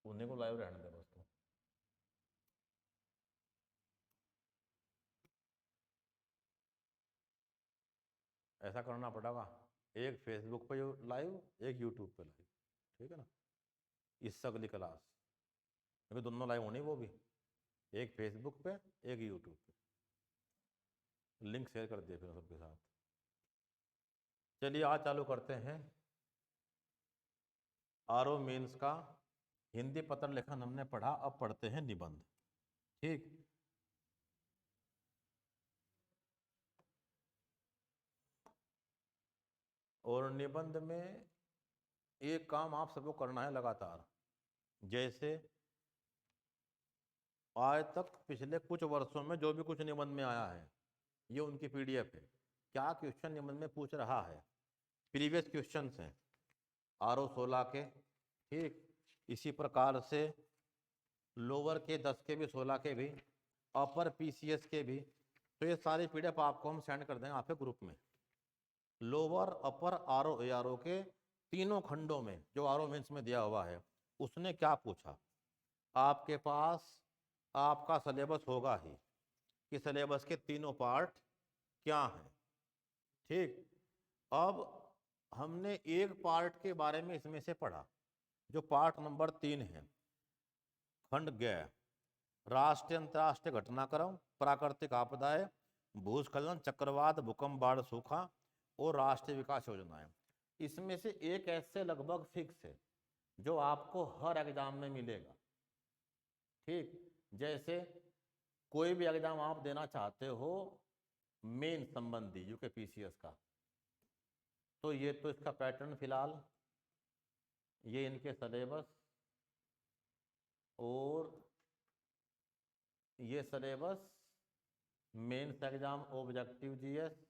उन्हीं को लाइव रहने दे बस तू। ऐसा करना पड़ेगा, एक फेसबुक पे लाइव, एक यूट्यूब पे लाइव, ठीक है ना, इससे अगली क्लास, क्योंकि दोनों लाइव होनी, वो भी एक फेसबुक पे एक यूट्यूब पे। लिंक शेयर कर दिया फिर सबके साथ। चलिए आज चालू करते हैं आरओ मेंस का हिंदी पत्र लेखन हमने पढ़ा, अब पढ़ते हैं निबंध। ठीक, और निबंध में एक काम आप सबको करना है लगातार, जैसे आज तक पिछले कुछ वर्षों में जो भी कुछ निबंध में आया है ये उनकी पीडीएफ है। क्या क्वेश्चन निबंध में पूछ रहा है, प्रीवियस क्वेश्चंस हैं आरओ 16 के, ठीक। इसी प्रकार से लोअर के 10 के भी, 16 के भी, अपर पीसीएस के भी। तो ये सारी पीडीएफ आपको हम सेंड कर देंगे आपके ग्रुप में। लोअर, अपर, आरओ, एआरओ के तीनों खंडों में जो आरओ मेंस में दिया हुआ है उसने क्या पूछा, आपके पास आपका सिलेबस होगा ही कि सिलेबस के तीनों पार्ट क्या हैं, ठीक। अब हमने एक पार्ट के बारे में इसमें से पढ़ा जो पार्ट नंबर 3 है, खंड ग, राष्ट्रीय अंतर्राष्ट्रीय घटनाक्रम, प्राकृतिक आपदाएं, भूस्खलन, चक्रवात, भूकंप, बाढ़, सूखा और राष्ट्रीय विकास योजनाएं। इसमें से एक ऐसे लगभग फिक्स है जो आपको हर एग्जाम में मिलेगा, ठीक। जैसे कोई भी एग्जाम आप देना चाहते हो मेन संबंधी यूके पीसीएस का, तो ये तो इसका पैटर्न फिलहाल, ये इनके सिलेबस, और ये syllabus mains exam objective GS,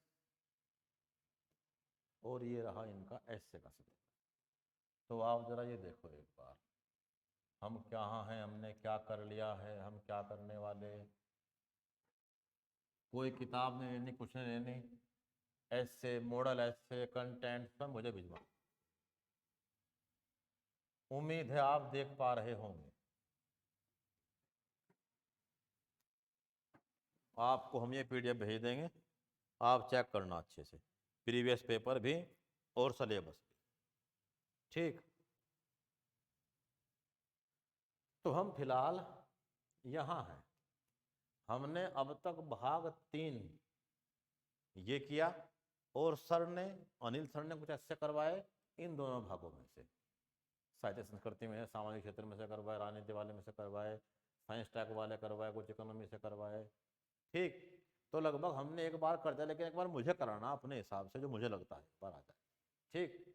और ये रहा इनका एसए का सिलेबस। तो आप जरा ये देखो एक बार, हम कहाँ हैं, हमने क्या कर लिया है, हम क्या करने वाले। कोई किताब नहीं लेनी, कुछ नहीं लेनी, एसए, मॉडल एसए, कंटेंट सब मुझे भिजवा। उम्मीद है आप देख पा रहे होंगे। आपको हम ये पीडीएफ भेज देंगे, आप चेक करना अच्छे से, प्रीवियस पेपर भी और सिलेबस भी, ठीक। तो हम फिलहाल यहाँ हैं, हमने अब तक भाग 3 ये किया, और सर ने, अनिल सर ने कुछ ऐसे करवाए इन दोनों भागों में से, साहित्य संस्कृति में, सामाजिक क्षेत्र में से करवाए, राजनीति वाले में से करवाए, साइंस ट्रैक वाले करवाए, कुछ इकोनॉमी से करवाए, ठीक। तो लगभग हमने एक बार कर दिया, लेकिन एक बार मुझे कराना अपने हिसाब से जो मुझे लगता है एक बार आ जाए, ठीक।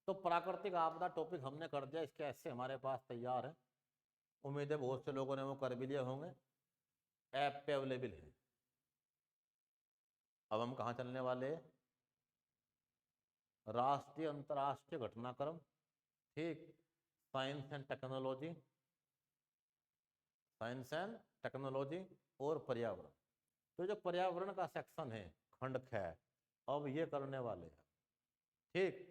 तो प्राकृतिक आपदा टॉपिक हमने कर दिया, इसके ऐसे हमारे पास तैयार है, उम्मीद है बहुत से लोगों ने वो कर भी लिए होंगे, ऐप पे अवेलेबल है। अब हम कहाँ चलने वाले हैं, राष्ट्रीय अंतर्राष्ट्रीय घटनाक्रम, ठीक, science and technology, science and technology और पर्यावरण। तो जो पर्यावरण का सेक्शन है खंड ख, अब ये करने वाले हैं, ठीक।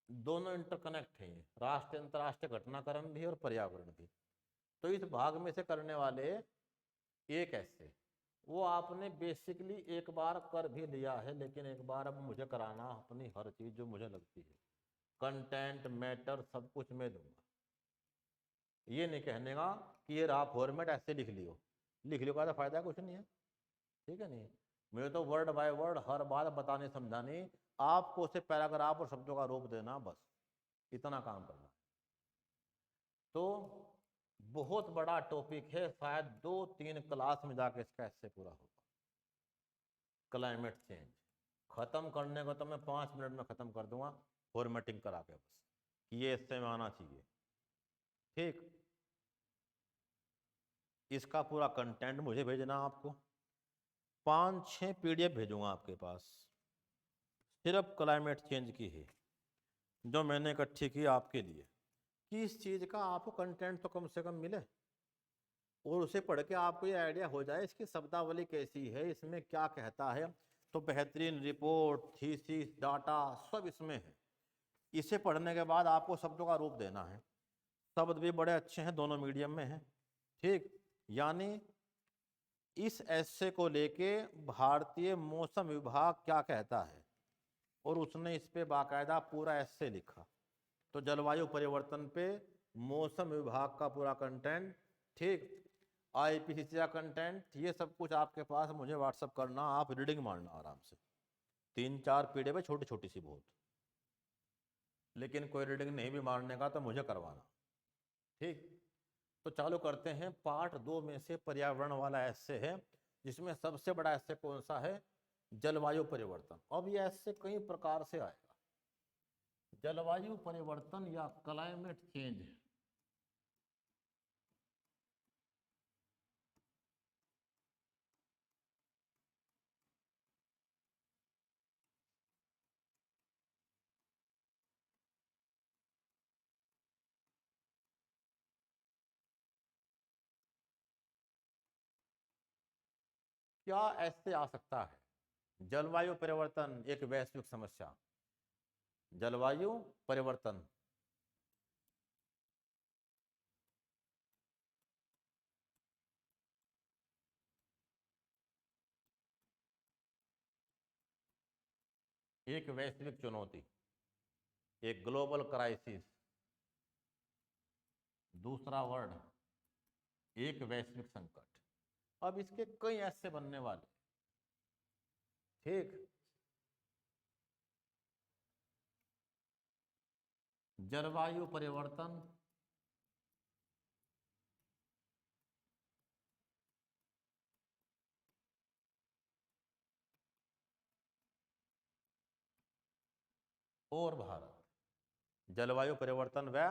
दोनों इंटरकनेक्ट है, राष्ट्रीय अंतर्राष्ट्रीय घटनाक्रम भी और पर्यावरण भी। तो इस भाग में से करने वाले एक ऐसे, वो आपने बेसिकली एक बार कर भी लिया है, लेकिन एक बार अब मुझे कराना अपनी हर चीज जो मुझे लगती है, कंटेंट, मैटर, सब कुछ मैं दूंगा। ये नहीं कहने का कि ये रहा फॉर्मेट ऐसे लिख लियो, लिख लियो का तो फायदा कुछ नहीं है, ठीक है। नहीं, मुझे तो वर्ड बाय वर्ड हर बात बताने समझानी, आपको उसे पैराग्राफ और शब्दों का रूप देना, बस इतना काम करना। तो बहुत बड़ा टॉपिक है, शायद 2-3 क्लास में जाके इसका ऐसे पूरा होगा। क्लाइमेट चेंज खत्म करने को तो मैं 5 मिनट में खत्म कर दूंगा, फॉर्मेटिंग करा के, बस कि ये इससे में आना चाहिए, ठीक। इसका पूरा कंटेंट मुझे भेजना आपको, 5-6 पीडीएफ भेजूंगा आपके पास, सिर्फ क्लाइमेट चेंज की है, जो मैंने इकट्ठी की आपके लिए, कि इस चीज़ का आपको कंटेंट तो कम से कम मिले, और उसे पढ़ के आपको ये आइडिया हो जाए इसकी शब्दावली कैसी है, इसमें क्या कहता है। तो बेहतरीन रिपोर्ट, थीसिस, डाटा सब इसमें है। इसे पढ़ने के बाद आपको शब्दों का रूप देना है, शब्द भी बड़े अच्छे हैं, दोनों मीडियम में हैं। ठीक, यानी इस एस्से को लेके भारतीय मौसम विभाग क्या कहता है, और उसने इस पे बाकायदा पूरा एस्से लिखा। तो जलवायु परिवर्तन पे मौसम विभाग का पूरा कंटेंट, ठीक, आईपीसीसी का कंटेंट, ये सब कुछ आपके पास, मुझे व्हाट्सअप करना, आप रीडिंग मारना आराम से। 3-4 पीडीएफ है, छोटी छोटी सी बहुत, लेकिन कोई रीडिंग नहीं भी मारने का तो मुझे करवाना। ठीक, तो चालू करते हैं। पार्ट 2 में से पर्यावरण वाला एस्से है, जिसमें सबसे बड़ा एस्से कौन सा है? जलवायु परिवर्तन। अब ये एस्से कई प्रकार से आएगा। जलवायु परिवर्तन या क्लाइमेट चेंज, क्या ऐसे आ सकता है? जलवायु परिवर्तन एक वैश्विक समस्या, जलवायु परिवर्तन एक वैश्विक चुनौती, एक ग्लोबल क्राइसिस। दूसरा वर्ड, एक वैश्विक संकट। अब इसके कई ऐसे बनने वाले, ठीक। जलवायु परिवर्तन और भारत, जलवायु परिवर्तन व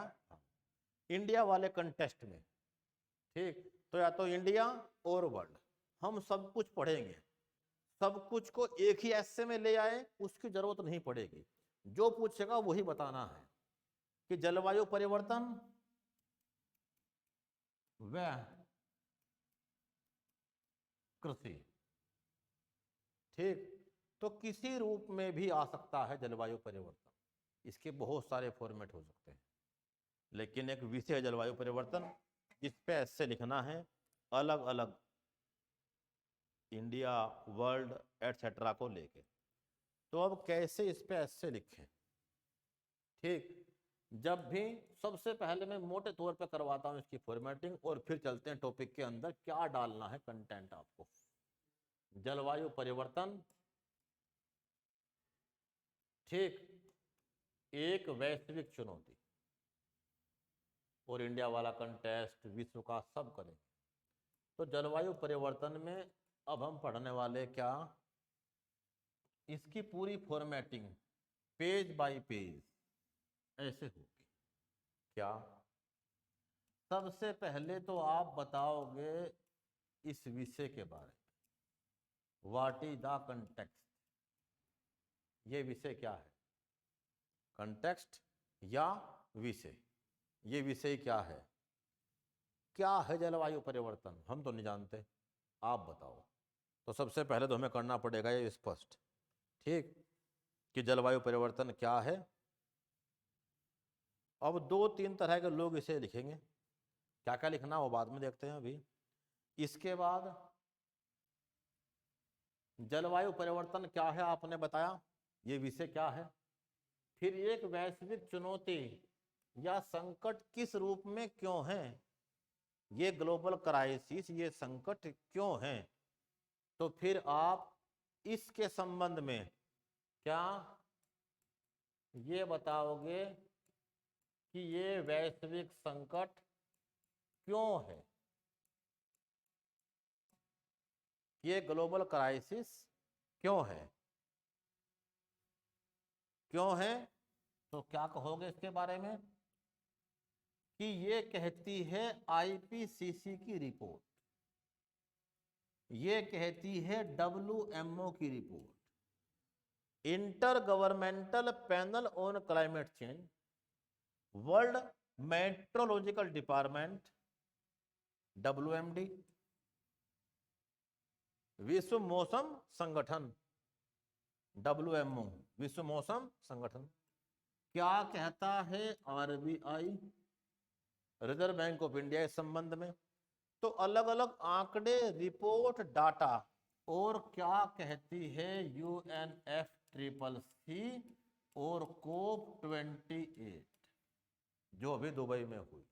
इंडिया वाले कंटेस्ट में, ठीक। तो या तो इंडिया और वर्ल्ड, हम सब कुछ पढ़ेंगे। सब कुछ को एक ही ऐसे में ले आए, उसकी जरूरत नहीं पड़ेगी। जो पूछेगा वही बताना है कि जलवायु परिवर्तन व कृषि, ठीक। तो किसी रूप में भी आ सकता है जलवायु परिवर्तन। इसके बहुत सारे फॉर्मेट हो सकते हैं, लेकिन एक विषय है जलवायु परिवर्तन, इस पे ऐसे लिखना है अलग अलग इंडिया, वर्ल्ड एटसेट्रा को लेके। तो अब कैसे इस पे ऐसे लिखें, ठीक। जब भी, सबसे पहले मैं मोटे तौर पे करवाता हूं इसकी फॉर्मेटिंग, और फिर चलते हैं टॉपिक के अंदर क्या डालना है कंटेंट आपको। जलवायु परिवर्तन, ठीक, एक वैश्विक चुनौती, और इंडिया वाला कंटेस्ट, विश्व का सब करें। तो जलवायु परिवर्तन में अब हम पढ़ने वाले क्या, इसकी पूरी फॉर्मेटिंग पेज बाय पेज ऐसे होगी। क्या? सबसे पहले तो आप बताओगे इस विषय के बारे में, व्हाट इज द कंटेक्स्ट, ये विषय क्या है? कंटेक्स्ट या विषय, ये विषय क्या है? क्या है जलवायु परिवर्तन? हम तो नहीं जानते, आप बताओ। तो सबसे पहले तो हमें करना पड़ेगा ये स्पष्ट, ठीक, कि जलवायु परिवर्तन क्या है। अब 2-3 तरह के लोग इसे लिखेंगे, क्या क्या लिखना वो बाद में देखते हैं अभी। इसके बाद जलवायु परिवर्तन क्या है आपने बताया, ये विषय क्या है। फिर एक वैश्विक चुनौती या संकट किस रूप में क्यों है, ये ग्लोबल क्राइसिस, ये संकट क्यों है। तो फिर आप इसके संबंध में क्या ये बताओगे कि ये वैश्विक संकट क्यों है, ये ग्लोबल क्राइसिस क्यों है, क्यों है। तो क्या कहोगे इसके बारे में कि ये कहती है आईपीसीसी की रिपोर्ट, ये कहती है WMO की report, intergovernmental panel on climate change, world metrological department WMD, विश्व मौसम संगठन WMO, विश्व मौसम संगठन। क्या कहता है RBI, reserve bank of India इस संबंध में। तो अलग अलग आंकड़े, रिपोर्ट, डाटा। और क्या कहती है UNFCCC और COP28 जो अभी दुबई में हुई।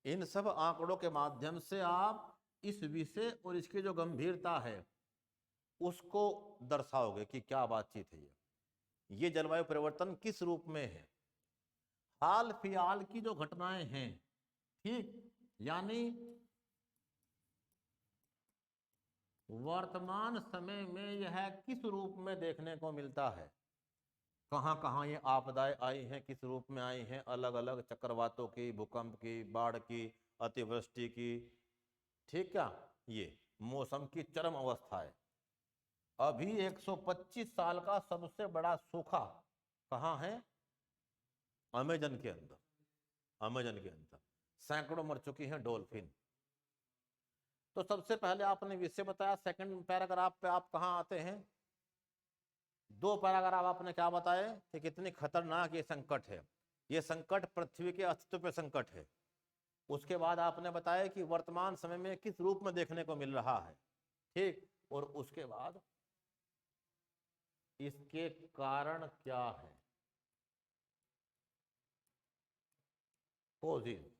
इन सब आंकड़ों के माध्यम से आप इस विषय और इसकी जो गंभीरता है उसको दर्शाओगे कि क्या बातचीत है। ये जलवायु परिवर्तन किस रूप में है, हाल फिलहाल की जो घटनाएं हैं, ठीक, यानी वर्तमान समय में यह किस रूप में देखने को मिलता है, कहाँ कहाँ ये आपदाएं आई हैं, किस रूप में आई हैं, अलग अलग चक्रवातों की, भूकंप की, बाढ़ की, अतिवृष्टि की, ठीक क्या, ये मौसम की चरम अवस्था है। अभी 125 साल का सबसे बड़ा सूखा कहाँ है, अमेजन के अंदर, अमेजन के अंदर सैकड़ों मर चुकी हैं डॉल्फिन। तो सबसे पहले आपने विषय बताया, सेकंड पैराग्राफ पे आप कहाँ आते हैं, 2 पैराग्राफ आपने क्या बताए कि कितनी खतरनाक ये संकट है, ये संकट पृथ्वी के अस्तित्व पे संकट है। उसके बाद आपने बताया कि वर्तमान समय में किस रूप में देखने को मिल रहा है, ठीक, और उसके बाद इसके कारण क्या है, कोजिज,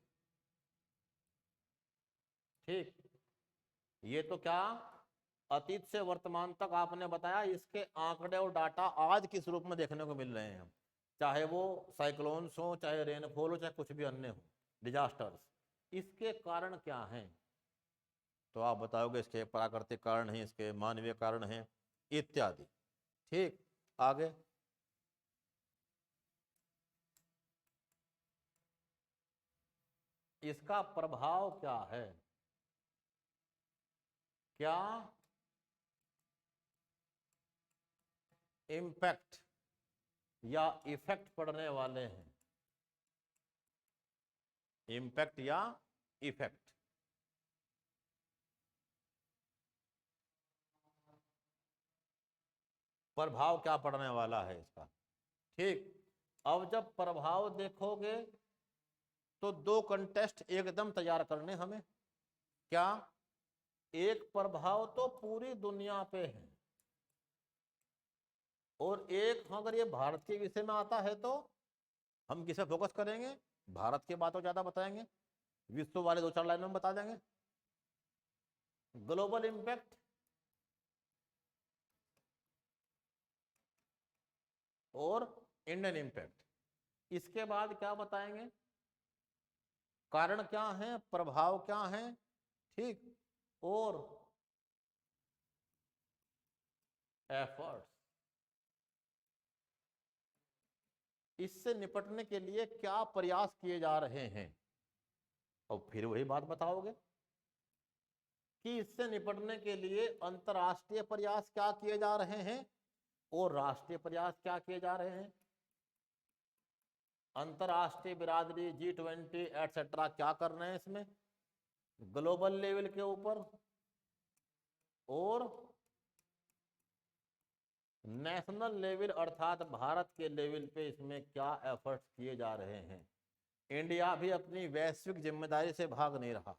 ठीक। ये तो क्या अतीत से वर्तमान तक आपने बताया, इसके आंकड़े और डाटा आज किस रूप में देखने को मिल रहे हैं, चाहे वो साइक्लोन्स हो, चाहे रेनफॉल हो, चाहे कुछ भी अन्य हो, डिजास्टर्स, इसके कारण क्या हैं। तो आप बताओगे इसके प्राकृतिक कारण हैं, इसके मानवीय कारण हैं, इत्यादि, ठीक। आगे इसका प्रभाव क्या है, क्या इम्पैक्ट या इफेक्ट पड़ने वाले हैं, इम्पैक्ट या इफेक्ट। प्रभाव क्या पड़ने वाला है इसका, ठीक। अब जब प्रभाव देखोगे तो 2 कंटेस्ट एकदम तैयार करने हमें, क्या, एक प्रभाव तो पूरी दुनिया पे है, और एक अगर ये भारत के विषय में आता है तो हम किसे फोकस करेंगे, भारत की बातों ज्यादा बताएंगे, विश्व वाले 2-4 लाइनों में बता देंगे। ग्लोबल इंपैक्ट और इंडियन इंपैक्ट। इसके बाद क्या बताएंगे, कारण क्या है, प्रभाव क्या है, ठीक, और एफर्ट्स, इससे निपटने के लिए क्या प्रयास किए जा रहे हैं। और फिर वही बात बताओगे कि इससे निपटने के लिए अंतर्राष्ट्रीय प्रयास क्या किए जा रहे हैं और राष्ट्रीय प्रयास क्या किए जा रहे हैं। अंतर्राष्ट्रीय बिरादरी, G20 एटसेट्रा क्या कर रहे हैं इसमें ग्लोबल लेवल के ऊपर, और नेशनल लेवल अर्थात भारत के लेवल पे इसमें क्या एफर्ट्स किए जा रहे हैं। इंडिया भी अपनी वैश्विक जिम्मेदारी से भाग नहीं रहा है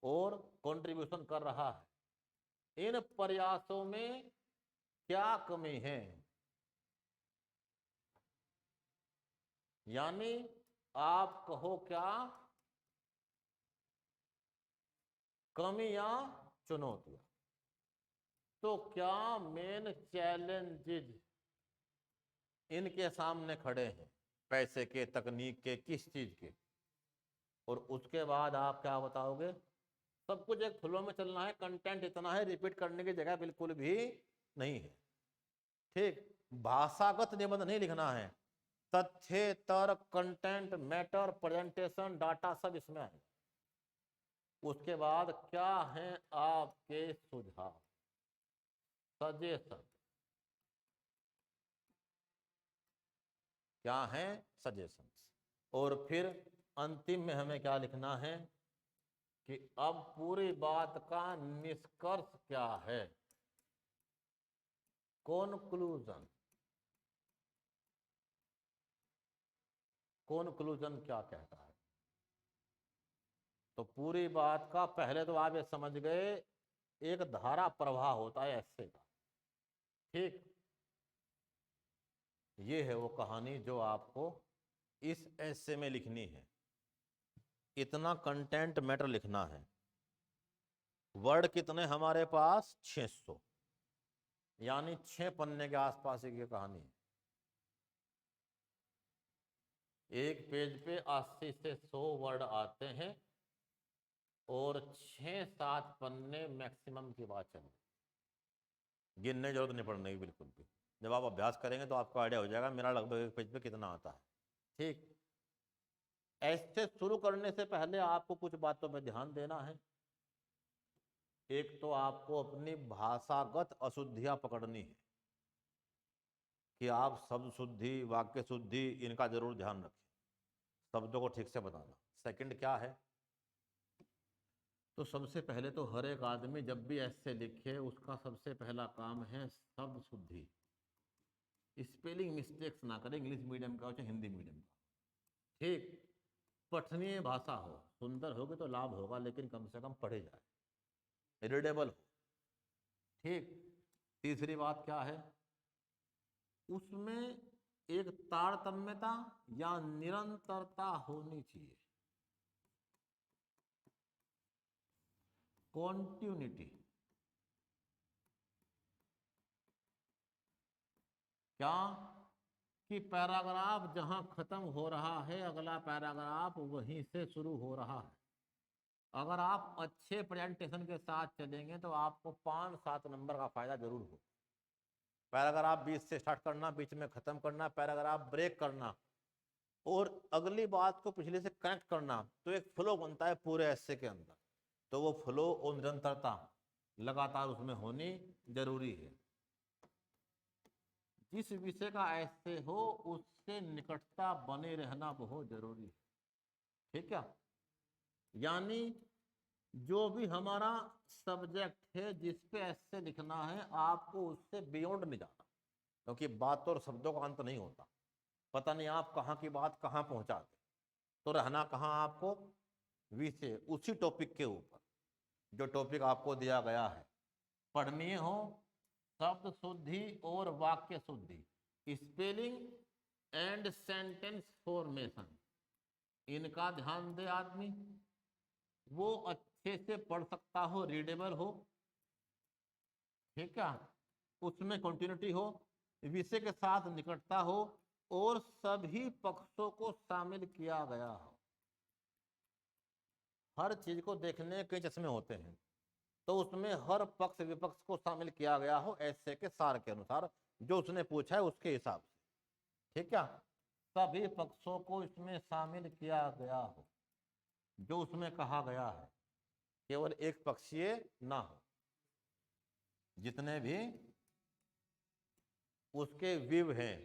और कंट्रीब्यूशन कर रहा है। इन प्रयासों में क्या कमी है, यानी आप कहो क्या कमी या चुनौतियां। तो क्या मेन चैलेंजेज इनके सामने खड़े हैं, पैसे के, तकनीक के, किस चीज के। और उसके बाद आप क्या बताओगे, सब कुछ एक फ्लो में चलना है, कंटेंट इतना है, रिपीट करने की जगह बिल्कुल भी नहीं है, ठीक। भाषागत निबंध नहीं लिखना है, तथ्य, तर्क, कंटेंट, मैटर, प्रेजेंटेशन, डाटा सब इसमें है। उसके बाद क्या है आपके सुझाव, सजेशन, क्या है सजेशंस। और फिर अंतिम में हमें क्या लिखना है कि अब पूरी बात का निष्कर्ष क्या है, कॉन्क्लूजन। कॉन्क्लूजन क्या कहता है, तो पूरी बात का पहले तो आप ये समझ गए, एक धारा प्रवाह होता है ऐसे का, ठीक। ये है वो कहानी जो आपको इस ऐसे में लिखनी है। इतना कंटेंट मैटर लिखना है। वर्ड कितने हमारे पास? 600, यानी 6 पन्ने के आसपास की कहानी है। एक पेज पे 80 से 100 वर्ड आते हैं और 6-7 पन्ने मैक्सिमम की बात चल, गिनने की जरूरत नहीं पड़ने की बिल्कुल भी। जब आप अभ्यास करेंगे तो आपको आइडिया हो जाएगा मेरा लगभग एक पेज पे कितना आता है, ठीक। ऐसे शुरू करने से पहले आपको कुछ बातों पे ध्यान देना है। एक तो आपको अपनी भाषागत अशुद्धियां पकड़नी है कि आप शब्द शुद्धि, वाक्य शुद्धि, इनका जरूर ध्यान रखें, शब्दों को ठीक से बताना। सेकंड क्या है, तो सबसे पहले तो हर एक आदमी जब भी ऐसे लिखे उसका सबसे पहला काम है शब्द शुद्धि। स्पेलिंग मिस्टेक्स ना करें, इंग्लिश मीडियम का हो चाहे हिंदी मीडियम का, ठीक। पठनीय भाषा हो, सुंदर होगी तो लाभ होगा, लेकिन कम से कम पढ़े जाए, रीडेबल हो, ठीक। तीसरी बात क्या है, उसमें एक तारतम्यता या निरंतरता होनी चाहिए, कॉन्टिन्यूटी। क्या कि पैराग्राफ जहां खत्म हो रहा है अगला पैराग्राफ वहीं से शुरू हो रहा है। अगर आप अच्छे प्रेजेंटेशन के साथ चलेंगे तो आपको 5-7 नंबर का फायदा जरूर हो। पैराग्राफ 20 से स्टार्ट करना, बीच में खत्म करना, पैराग्राफ ब्रेक करना और अगली बात को पिछले से कनेक्ट करना, तो एक फ्लो बनता है पूरे ऐसे के अंदर। तो वो फ्लो और निरंतरता लगातार उसमें होनी जरूरी है। जिस विषय का ऐसे हो उससे निकटता बने रहना बहुत जरूरी है, ठीक है। यानी जो भी हमारा सब्जेक्ट है जिस पे ऐसे लिखना है, आपको उससे बियॉन्ड नहीं जाना, क्योंकि बात और शब्दों का अंत नहीं होता। पता नहीं आप कहाँ की बात कहाँ पहुंचा दे, तो रहना कहाँ आपको? विषय, उसी टॉपिक के ऊपर जो टॉपिक आपको दिया गया है। पढ़नीय हो शब्द शुद्धि और वाक्य शुद्धि, स्पेलिंग एंड सेंटेंस फॉर्मेशन, इनका ध्यान दे आदमी, वो अच्छे से पढ़ सकता हो, रीडेबल हो, ठीक है। उसमें कंटिन्यूटी हो, विषय के साथ निकटता हो और सभी पक्षों को शामिल किया गया हो। हर चीज को देखने के चश्मे होते हैं, तो उसमें हर पक्ष विपक्ष को शामिल किया गया हो ऐसे के सार के अनुसार, जो उसने पूछा है उसके हिसाब से, ठीक है। सभी पक्षों को इसमें शामिल किया गया हो, जो उसमें कहा गया है, केवल एक पक्षीय ना हो। जितने भी उसके विव हैं,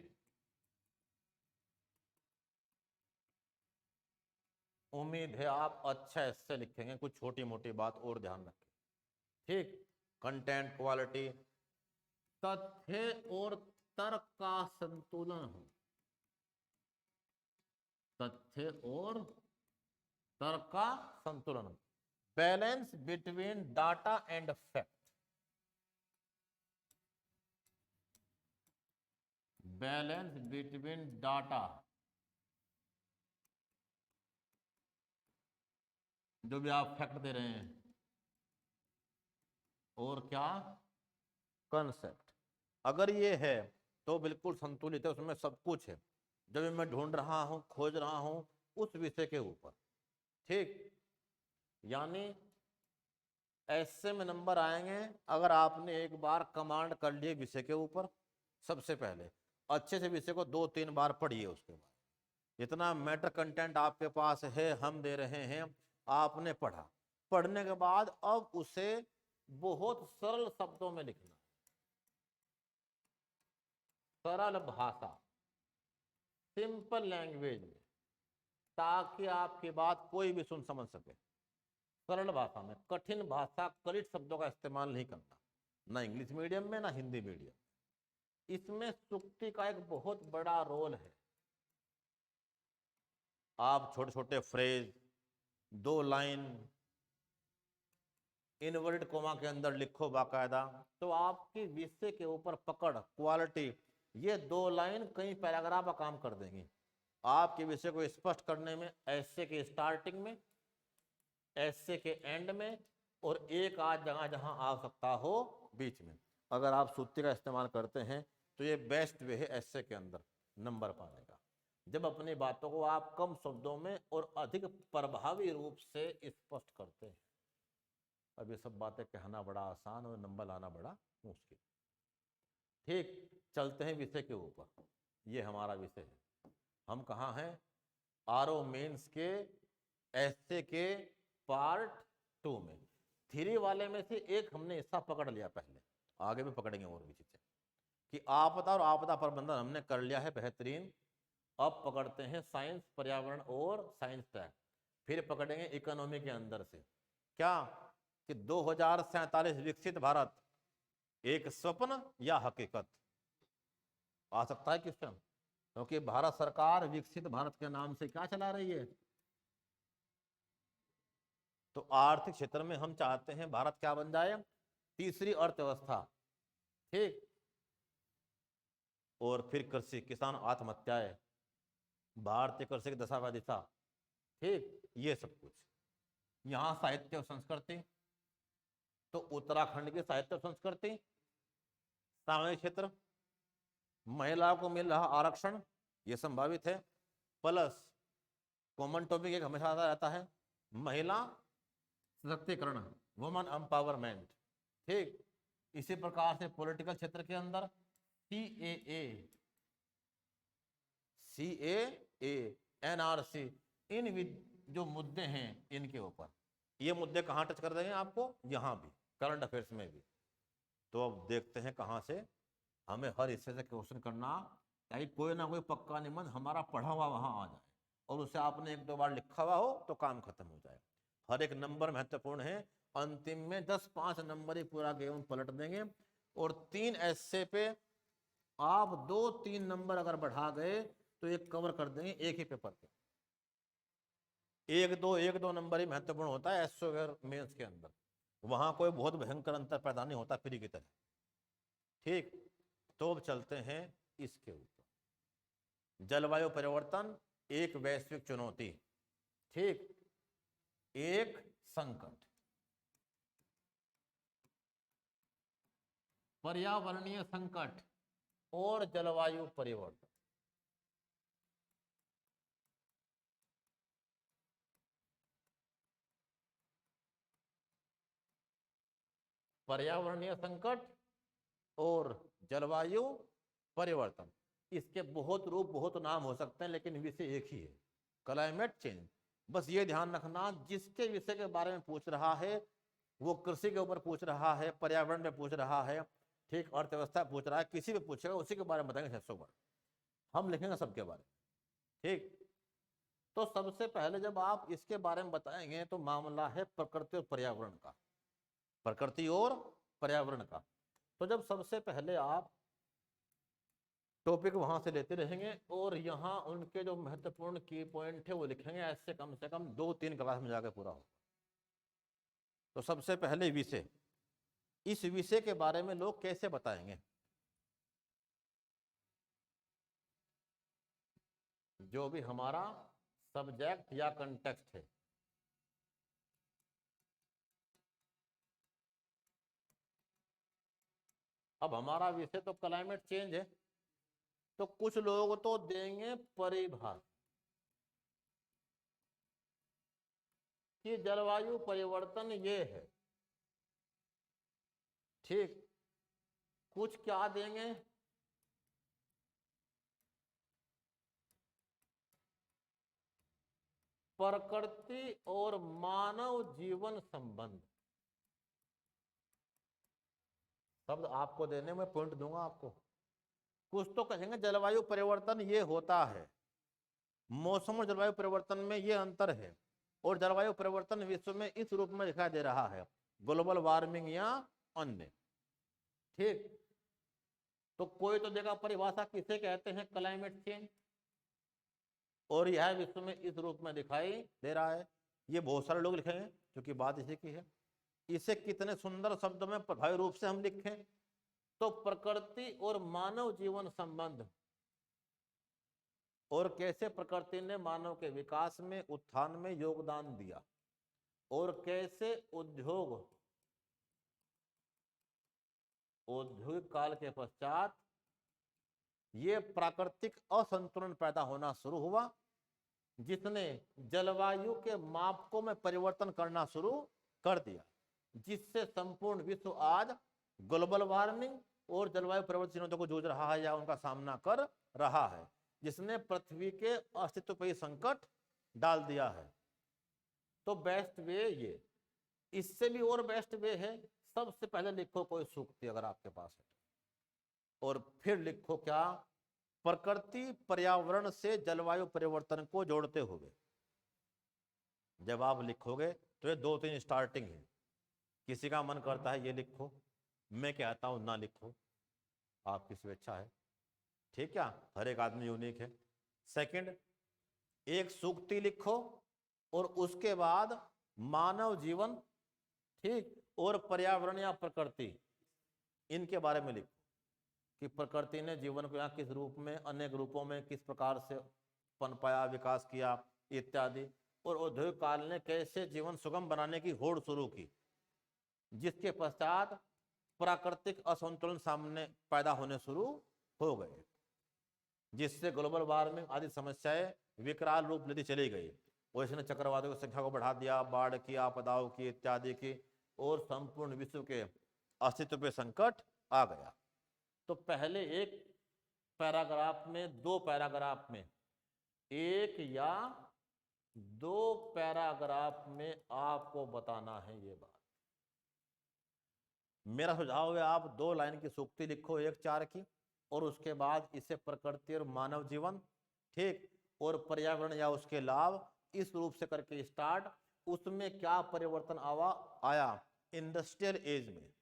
उम्मीद है आप अच्छा ऐसे लिखेंगे, कुछ छोटी मोटी बात और ध्यान रखें, ठीक। कंटेंट, क्वालिटी, तथ्य और तर्क का संतुलन हो, तथ्य और तर्क का संतुलन, balance between data and fact, balance between data, जो भी आप फैक्ट दे रहे हैं, और क्या? कंसेप्ट। अगर ये है तो बिल्कुल संतुलित है, उसमें सब कुछ है जो भी मैं ढूंढ रहा हूं, खोज रहा हूं उस विषय के ऊपर, ठीक। यानी ऐसे में नंबर आएंगे अगर आपने एक बार कमांड कर लिए विषय के ऊपर। सबसे पहले अच्छे से विषय को 2-3 बार पढ़िए, उसके बाद जितना मैटर कंटेंट आपके पास है हम दे रहे हैं, आपने पढ़ा, पढ़ने के बाद अब उसे बहुत सरल शब्दों में लिखना, सरल भाषा, सिंपल लैंग्वेज में, ताकि आपकी बात कोई भी सुन समझ सके। सरल भाषा में, कठिन भाषा, कलित शब्दों का इस्तेमाल नहीं करना, ना इंग्लिश मीडियम में ना हिंदी मीडियम। इसमें सुक्ति का एक बहुत बड़ा रोल है। आप छोटे छोटे फ्रेज, 2 लाइन इनवर्टेड कोमा के अंदर लिखो बाकायदा, तो आपकी विषय के ऊपर पकड़, क्वालिटी, ये 2 लाइन कई पैराग्राफ का काम कर देंगी आपके विषय को स्पष्ट करने में, ऐसे के स्टार्टिंग में, ऐसे के एंड में, और एक आध जगह जहां आवश्यकता हो बीच में। अगर आप सूत्र का इस्तेमाल करते हैं तो ये बेस्ट वे है ऐसे के अंदर नंबर पाने का, जब अपनी बातों को आप कम शब्दों में और अधिक प्रभावी रूप से स्पष्ट करते हैं। अब ये सब बातें कहना बड़ा आसान और नंबर लाना बड़ा मुश्किल। ठीक, चलते हैं विषय के ऊपर। ये हमारा विषय है, हम कहाँ हैं? आरओ मेंस के ऐसे के पार्ट 2 में। 3 वाले में से एक हमने हिस्सा पकड़ लिया पहले, आगे भी पकड़ेंगे और भी चीजें, कि आपदा और आपदा प्रबंधन हमने कर लिया है बेहतरीन। अब पकड़ते हैं साइंस, पर्यावरण और साइंस टैग। फिर पकड़ेंगे इकोनॉमी के अंदर से क्या कि 2047 विकसित भारत एक स्वप्न या हकीकत। आ सकता है क्वेश्चन, क्योंकि भारत सरकार विकसित भारत के नाम से क्या चला रही है? तो आर्थिक क्षेत्र में हम चाहते हैं भारत क्या बन जाए? तीसरी अर्थव्यवस्था। ठीक, और फिर कृषि, किसान आत्महत्याएं, भारतीय कृषि की दशा व दिशा। ठीक, ये सब कुछ। यहाँ साहित्य और संस्कृति, तो उत्तराखंड की साहित्य और संस्कृति, सामाजिक क्षेत्र, महिलाओं को मिल रहा आरक्षण, ये संभावित है, प्लस कॉमन टॉपिक एक हमेशा आता रहता है, महिला सशक्तिकरण, वुमन एम्पावरमेंट। ठीक, इसी प्रकार से पॉलिटिकल क्षेत्र के अंदर CAA, NRC, इन जो मुद्दे हैं इनके ऊपर, ये मुद्दे कहाँ टच कर रहे हैं आपको? यहाँ भी, करंट अफेयर्स में भी। तो अब देखते हैं कहाँ से हमें हर हिस्से से क्वेश्चन करना, ताकि कोई ना कोई पक्का निबंध हमारा पढ़ा हुआ वहाँ आ जाए और उसे आपने 1-2 बार लिखा हुआ हो तो काम खत्म हो जाए। हर एक नंबर महत्वपूर्ण है, अंतिम में 10-5 नंबर ही पूरा गेम पलट देंगे। और 3 ऐसे पे आप 2-3 नंबर अगर बढ़ा गए तो एक कवर कर देंगे एक ही पेपर पे। 1-2 नंबर ही महत्वपूर्ण होता है एसओ मेंस के अंदर, वहां कोई बहुत भयंकर अंतर पैदा नहीं होता फ्री की तरह। ठीक, तो अब चलते हैं इसके ऊपर। जलवायु परिवर्तन एक वैश्विक चुनौती, ठीक, एक संकट, पर्यावरणीय संकट और जलवायु परिवर्तन। पर्यावरणीय संकट और जलवायु परिवर्तन, इसके बहुत रूप बहुत नाम हो सकते हैं, लेकिन विषय एक ही है, क्लाइमेट चेंज। बस ये ध्यान रखना, जिसके विषय के बारे में पूछ रहा है वो कृषि के ऊपर पूछ रहा है, पर्यावरण में पूछ रहा है, ठीक, अर्थव्यवस्था पूछ रहा है, किसी भी पूछेगा उसी के बारे में बताएंगे 600 बार, हम लिखेंगे सबके बारे में। ठीक, तो सबसे पहले जब आप इसके बारे में बताएंगे तो मामला है प्रकृति और पर्यावरण का, प्रकृति और पर्यावरण का। तो जब सबसे पहले आप टॉपिक वहां से लेते रहेंगे और यहाँ उनके जो महत्वपूर्ण की पॉइंट है वो लिखेंगे, ऐसे कम से कम 2-3 क्लास में जाकर पूरा हो। तो सबसे पहले विषय, इस विषय के बारे में लोग कैसे बताएंगे? जो भी हमारा सब्जेक्ट या कंटेक्स्ट है, अब हमारा विषय तो क्लाइमेट चेंज है, तो कुछ लोग तो देंगे परिभाषा कि जलवायु परिवर्तन ये है, ठीक, कुछ क्या देंगे, प्रकृति और मानव जीवन संबंध। शब्द आपको देने में पॉइंट दूंगा आपको। कुछ तो कहेंगे जलवायु परिवर्तन ये होता है, मौसम और जलवायु परिवर्तन में ये अंतर है, और जलवायु परिवर्तन विश्व में इस रूप में दिखाई दे रहा है, ग्लोबल वार्मिंग या अन्य। ठीक, तो कोई तो देगा परिभाषा किसे कहते हैं, क्लाइमेट चेंज, और यह विश्व में इस रूप में दिखाई दे रहा है। ये बहुत सारे लोग लिखेंगे क्योंकि बात इसी की है। इसे कितने सुंदर शब्दों में प्रभावी रूप से हम लिखें तो प्रकृति और मानव जीवन संबंध और कैसे प्रकृति ने मानव के विकास में, उत्थान में योगदान दिया और कैसे औद्योगिक काल के पश्चात ये प्राकृतिक असंतुलन पैदा होना शुरू हुआ जिसने जलवायु के मापकों में परिवर्तन करना शुरू कर दिया, जिससे संपूर्ण विश्व आज ग्लोबल वार्मिंग और जलवायु परिवर्तन चुनौतियों को जूझ रहा है या उनका सामना कर रहा है, जिसने पृथ्वी के अस्तित्व पर संकट डाल दिया है। तो बेस्ट वे ये, इससे भी और बेस्ट वे है, सबसे पहले लिखो कोई सूक्ति अगर आपके पास है और फिर लिखो क्या, प्रकृति पर्यावरण से जलवायु परिवर्तन को जोड़ते हुए। जब आप लिखोगे तो ये 2-3 स्टार्टिंग है। किसी का मन करता है ये लिखो, मैं कहता हूं ना लिखो, आपकी स्वेच्छा है, ठीक है, हर एक आदमी यूनिक है। सेकंड, एक सूक्ति लिखो और उसके बाद मानव जीवन, ठीक, और पर्यावरण या प्रकृति, इनके बारे में लिखो कि प्रकृति ने जीवन को यहाँ किस रूप में, अनेक रूपों में किस प्रकार से पनपाया, विकास किया इत्यादि, और औद्योगिक काल ने कैसे जीवन सुगम बनाने की होड़ शुरू की, जिसके पश्चात प्राकृतिक असंतुलन सामने पैदा होने शुरू हो गए, जिससे ग्लोबल वार्मिंग आदि समस्याएं विकराल रूप लेती चली गई और इसने चक्रवातों की संख्या को बढ़ा दिया, बाढ़ की, आपदाओं की इत्यादि की, और संपूर्ण विश्व के अस्तित्व पे संकट आ गया। तो पहले एक पैराग्राफ में, 2 पैराग्राफ में, 1 या 2 पैराग्राफ में आपको बताना है ये बात। मेरा सुझाव है आप 2 लाइन की सूक्ति लिखो, 1-4 की, और उसके बाद इसे प्रकृति और मानव जीवन, ठीक, और पर्यावरण या उसके लाभ, इस रूप से करके स्टार्ट। उसमें क्या परिवर्तन आया इंडस्ट्रियल एज में,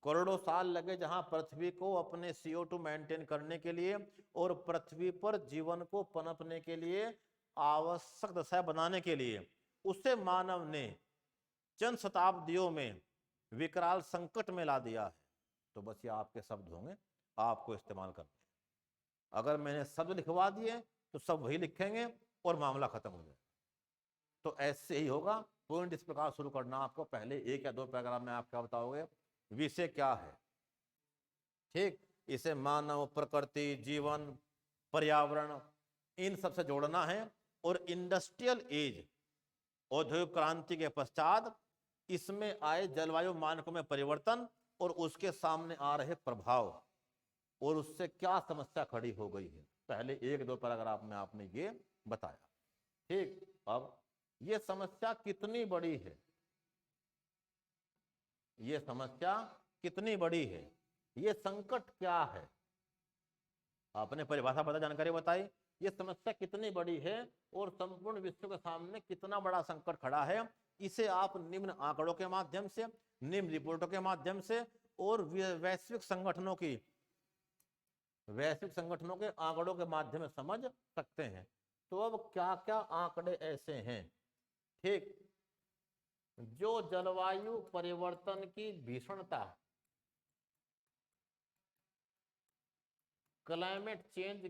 करोड़ों साल लगे जहां पृथ्वी को अपने CO2 मेंटेन करने के लिए और पृथ्वी पर जीवन को पनपने के लिए आवश्यक दशा बनाने के लिए, उसे मानव ने चंद शताब्दियों में विकराल संकट में ला दिया है। तो बस ये आपके शब्द होंगे, आपको इस्तेमाल करने हैं। अगर मैंने शब्द लिखवा दिए तो सब वही लिखेंगे और मामला खत्म हो जाए। तो ऐसे ही होगा, पॉइंट इस प्रकार शुरू करना आपको। पहले 1 या 2 पैराग्राफ में आप क्या बताओगे, विषय क्या है, ठीक, इसे मानव, प्रकृति, जीवन, पर्यावरण, इन सबसे जोड़ना है। और इंडस्ट्रियल एज, औद्योगिक क्रांति के पश्चात इसमें आए जलवायु मानकों में परिवर्तन और उसके सामने आ रहे प्रभाव और उससे क्या समस्या खड़ी हो गई है, पहले 1-2 पैराग्राफ में आपने ये बताया, ठीक। अब ये समस्या कितनी बड़ी है, ये समस्या कितनी बड़ी है, ये संकट क्या है, आपने परिभाषा पता, जानकारी बताई, ये समस्या कितनी बड़ी है और संपूर्ण विश्व के सामने कितना बड़ा संकट खड़ा है, इसे आप निम्न आंकड़ों के माध्यम से, निम्न रिपोर्टों के माध्यम से और वैश्विक संगठनों के आंकड़ों के माध्यम से समझ सकते हैं। तो अब क्या क्या आंकड़े ऐसे हैं, ठीक, जो जलवायु परिवर्तन की भीषणता, क्लाइमेट चेंज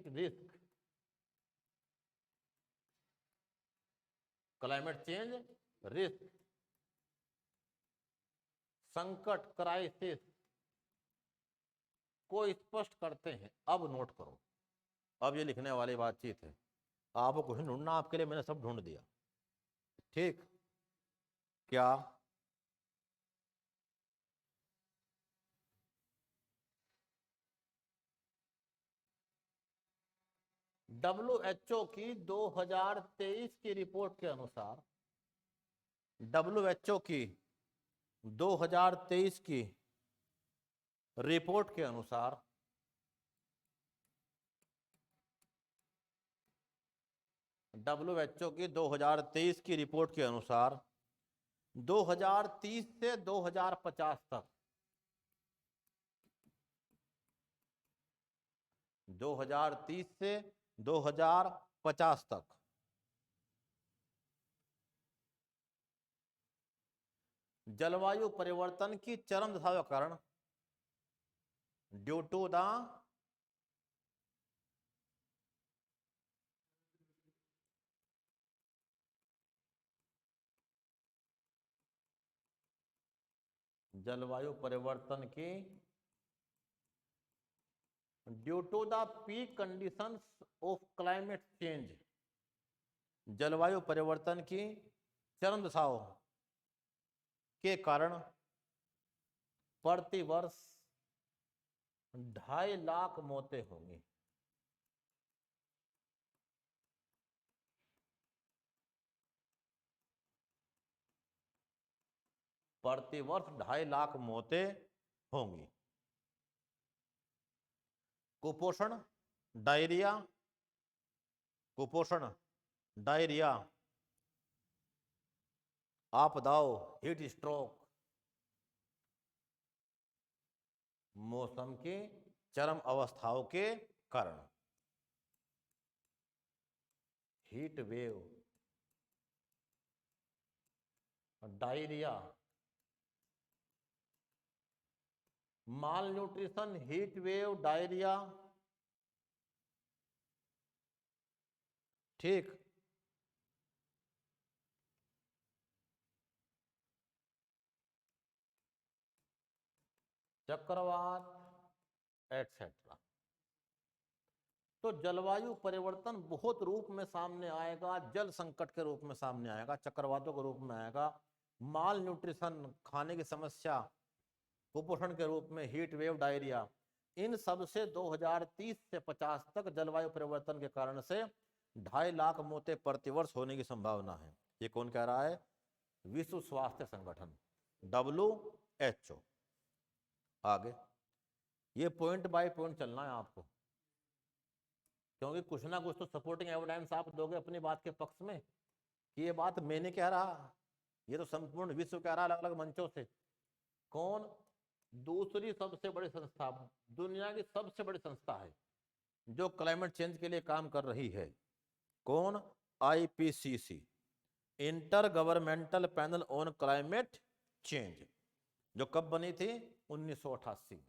रिस्क, संकट, क्राइसिस को स्पष्ट करते हैं। अब नोट करो, अब ये लिखने वाली बातचीत है, आपको कुछ ढूंढना, आपके लिए मैंने सब ढूंढ दिया, ठीक। क्या WHO की 2023 की रिपोर्ट के अनुसार, WHO की 2023 की रिपोर्ट के अनुसार WHO की 2023 की रिपोर्ट के अनुसार 2030 से 2050 तक 2030 से 2050 तक जलवायु परिवर्तन की चरम दशा का कारण ड्यू टू द जलवायु परिवर्तन की due to the peak conditions of climate change, जलवायु परिवर्तन की चरम दशाओं के कारण प्रति वर्ष 2.5 लाख मौतें होंगी। प्रति वर्ष 2.5 लाख मौतें होंगी। कुपोषण, डायरिया, कुपोषण, डायरिया, आपदाओं, हीट स्ट्रोक, मौसम की चरम अवस्थाओं के कारण, हीट वेव, डायरिया, माल न्यूट्रिशन, हीट वेव, डायरिया, ठीक, चक्रवात एटसेट्रा। तो जलवायु परिवर्तन बहुत रूप में सामने आएगा, जल संकट के रूप में सामने आएगा, चक्रवातों के रूप में आएगा, माल न्यूट्रिशन, खाने की समस्या, कुपोषण के रूप में, हीट वेव, डायरिया, इन सब से 2030 से 50 तक जलवायु परिवर्तन के कारण से 2.5 लाख मौतें प्रतिवर्ष होने की संभावना है। ये कौन कह रहा है? विश्व स्वास्थ्य संगठन, WHO। आगे ये पॉइंट बाय पॉइंट चलना है आपको, क्योंकि कुछ ना कुछ तो सपोर्टिंग एविडेंस आप दोगे अपनी बात के पक्ष में कि ये बात मैंने कह रहा, ये तो संपूर्ण विश्व कह रहा अलग अलग मंचों से। कौन? दूसरी सबसे बड़ी संस्था, दुनिया की सबसे बड़ी संस्था है जो क्लाइमेट चेंज के लिए काम कर रही है। कौन? IPCC, inter governmental panel on climate change, जो कब बनी थी? 1988 में।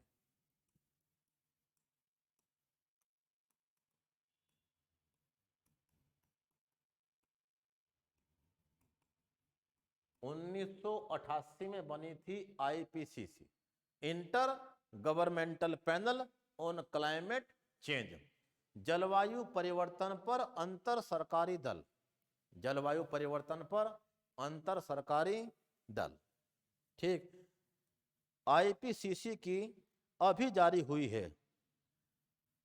(1988) में बनी थी IPCC, inter governmental panel on climate change, जलवायु परिवर्तन पर अंतर सरकारी दल, जलवायु परिवर्तन पर अंतर सरकारी दल, ठीक। IPCC की अभी जारी हुई है,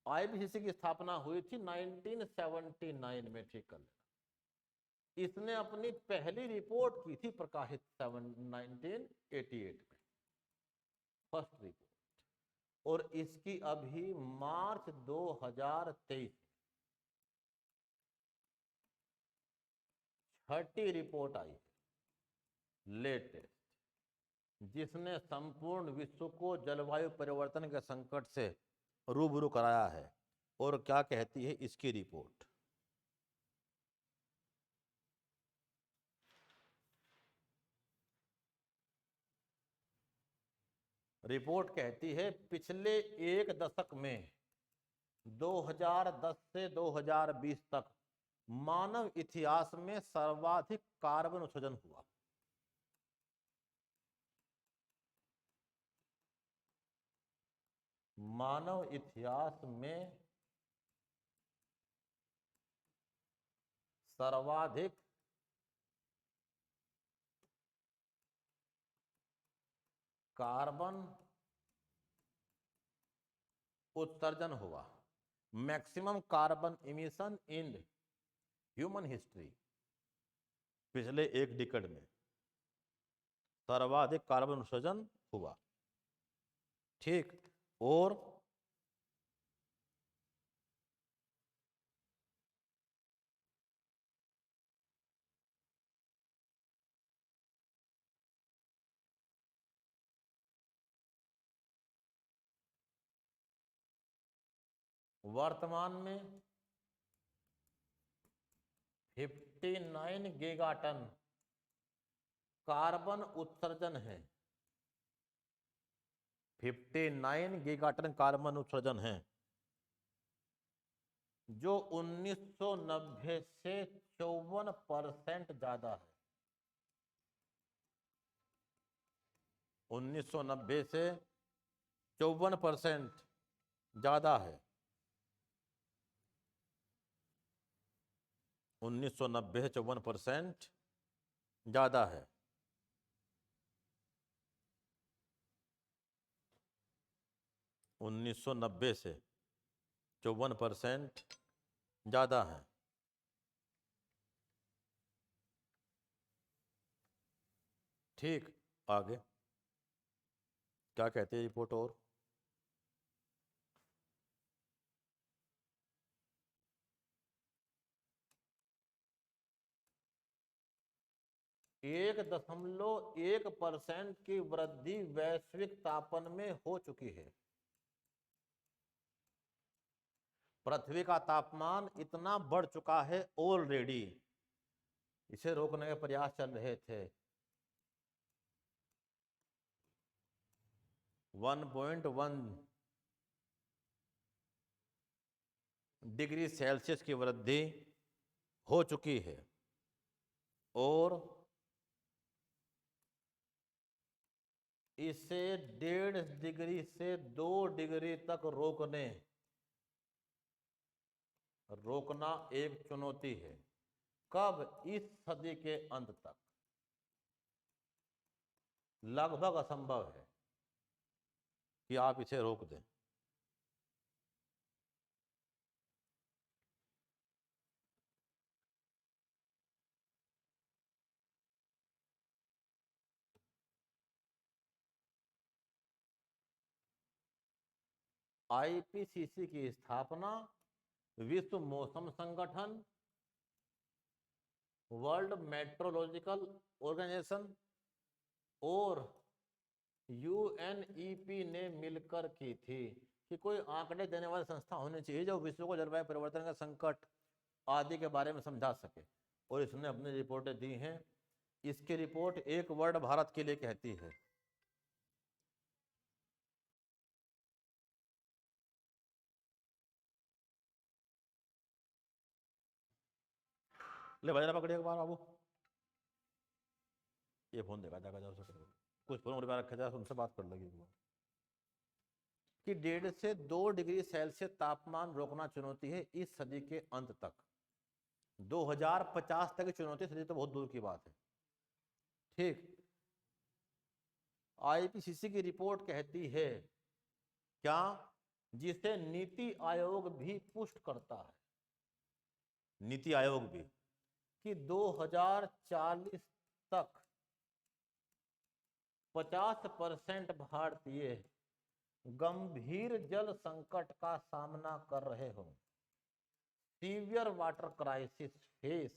IPCC की स्थापना हुई थी 1979 में, ठीक कर लेना। इसने अपनी पहली रिपोर्ट की थी प्रकाशित 1988 में, फर्स्ट रिपोर्ट, और इसकी अभी मार्च 2023 छठी रिपोर्ट आई, लेटेस्ट, जिसने संपूर्ण विश्व को जलवायु परिवर्तन के संकट से रूबरू कराया है। और क्या कहती है इसकी रिपोर्ट? रिपोर्ट कहती है पिछले एक दशक में 2010 से 2020 तक मानव इतिहास में सर्वाधिक कार्बन उत्सर्जन हुआ। मानव इतिहास में सर्वाधिक कार्बन उत्सर्जन हुआ, maximum carbon emission in human history. पिछले एक डिकेड में सर्वाधिक कार्बन उत्सर्जन हुआ, ठीक। और वर्तमान में 59 गीगाटन कार्बन उत्सर्जन है, 59 गीगाटन कार्बन उत्सर्जन है, जो 1990 से 54% ज्यादा है। 1990 से 54% ज्यादा है। 1990 से 54% ज्यादा है। उन्नीस सौ 90 से 54% ज्यादा है। ठीक, आगे क्या कहते हैं रिपोर्ट और? एक 1.1% की वृद्धि वैश्विक तापन में हो चुकी है। पृथ्वी का तापमान इतना बढ़ चुका है ऑलरेडी, इसे रोकने के प्रयास चल रहे थे। 1.1 डिग्री सेल्सियस की वृद्धि हो चुकी है और इसे 1.5 डिग्री से 2 डिग्री तक रोकना एक चुनौती है। कब? इस सदी के अंत तक। लगभग असंभव है कि आप इसे रोक दें। आईपीसीसी की स्थापना विश्व मौसम संगठन, वर्ल्ड मेट्रोलॉजिकल ऑर्गेनाइजेशन और यूएनईपी ने मिलकर की थी। कि कोई आंकड़े देने वाली संस्था होनी चाहिए जो विश्व को जलवायु परिवर्तन का संकट आदि के बारे में समझा सके, और इसने अपनी रिपोर्टें दी हैं। इसकी रिपोर्ट एक वर्ड भारत के लिए कहती है। ले बजा पकड़िए एक बार बाबू, ये फोन देखा जाएगा, जाओ कुछ फोन उड़ रखे जाए, उनसे बात कर लगी कि 1.5 से 2 डिग्री सेल्सियस तापमान रोकना चुनौती है इस सदी के अंत तक। 2050 तक की चुनौती, सदी तो बहुत दूर की बात है। ठीक, आईपीसीसी की रिपोर्ट कहती है क्या, जिसे नीति आयोग भी पुष्ट करता है, नीति आयोग भी, कि 2040 तक 50% भारतीय गंभीर जल संकट का सामना कर रहे हो। Severe water crisis face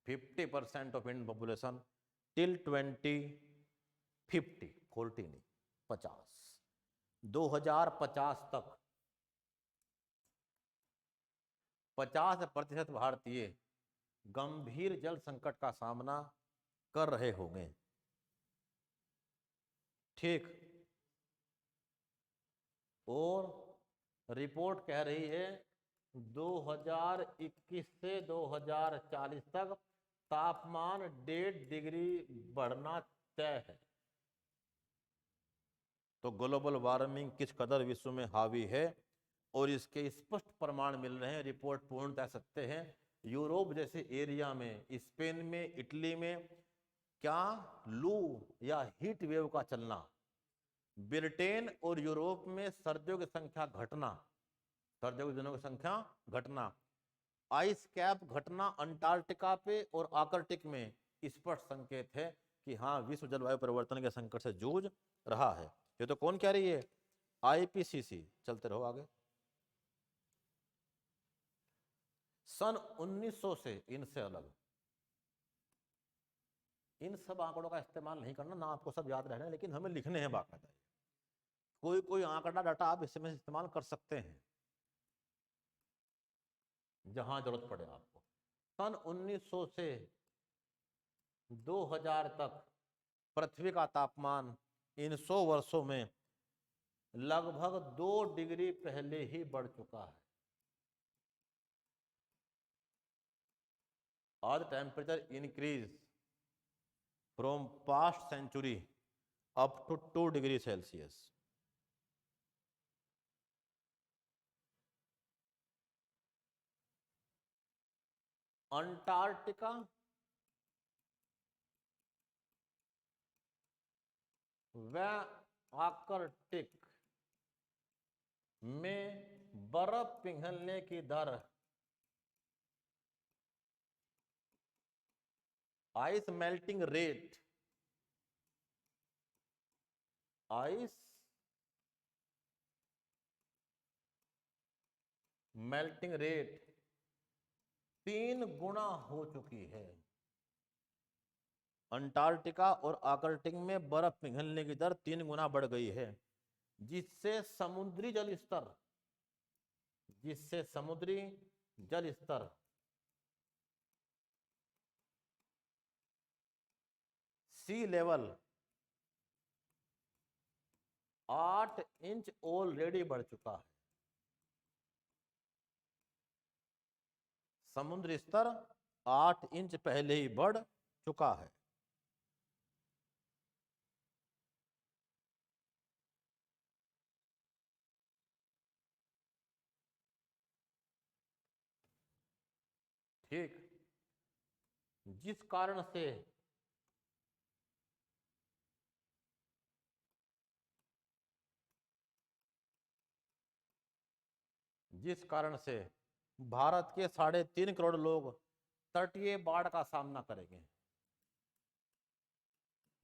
50% of Indian population till 2050, 40 नहीं 50, 2050 तक 50% भारतीय गंभीर जल संकट का सामना कर रहे होंगे। ठीक, और रिपोर्ट कह रही है 2021 से 2040 तक तापमान 1.5 डिग्री बढ़ना तय है। तो ग्लोबल वार्मिंग किस कदर विश्व में हावी है, और इसके स्पष्ट प्रमाण मिल रहे हैं। रिपोर्ट पूर्णतः सत्य है। यूरोप जैसे एरिया में, स्पेन में, इटली में क्या लू या हीट वेव का चलना, ब्रिटेन और यूरोप में सर्दियों की संख्या घटना, सर्दियों के दिनों की संख्या घटना, आइस कैप घटना अंटार्कटिका पे और आर्कटिक में स्पष्ट संकेत है कि हाँ, विश्व जलवायु परिवर्तन के संकट से जूझ रहा है। ये तो कौन कह रही है? आईपीसीसी। चलते रहो आगे। सन 1900 से इनसे अलग, इन सब आंकड़ों का इस्तेमाल नहीं करना, ना आपको सब याद रहना है, लेकिन हमें लिखने हैं बाकायदा। कोई कोई आंकड़ा डाटा आप इसमें इस्तेमाल कर सकते हैं जहां जरूरत पड़े आपको। सन 1900 से 2000 तक पृथ्वी का तापमान इन 100 वर्षों में लगभग 2 डिग्री पहले ही बढ़ चुका है। और temperature increase from past century up to 2 degree Celsius. Antarctica व आर्कटिक में बर्फ पिघलने की दर ice melting rate ice melting rate 3 गुना हो चुकी है। अंटार्कटिका और आर्कटिक में बर्फ पिघलने की दर 3 गुना बढ़ गई है, जिससे समुद्री जल स्तर सी लेवल 8 इंच ऑलरेडी बढ़ चुका है। समुद्र स्तर 8 इंच पहले ही बढ़ चुका है। ठीक, जिस कारण से भारत के 3.5 करोड़ लोग तटीय बाढ़ का सामना करेंगे।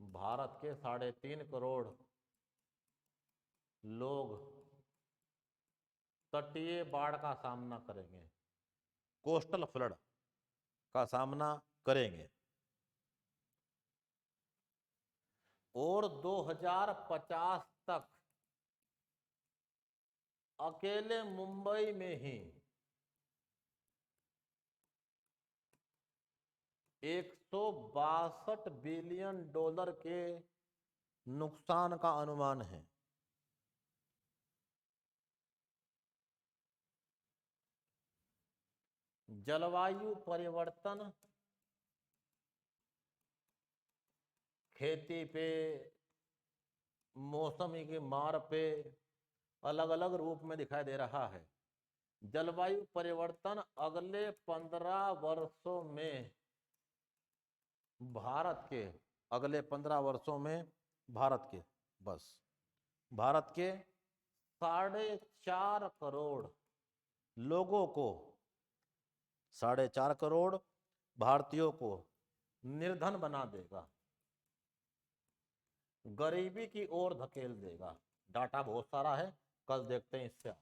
भारत के 3.5 करोड़ लोग तटीय बाढ़ का सामना करेंगे, कोस्टल फ्लड का सामना करेंगे। और 2050 तक अकेले मुंबई में ही 162 बिलियन डॉलर के नुकसान का अनुमान है। जलवायु परिवर्तन खेती पे, मौसमी की मार पे अलग अलग रूप में दिखाई दे रहा है। जलवायु परिवर्तन अगले 15 वर्षों में भारत के 4.5 करोड़ लोगों को, 4.5 करोड़ भारतीयों को निर्धन बना देगा, गरीबी की ओर धकेल देगा। डाटा बहुत सारा है, कल देखते हैं इससे।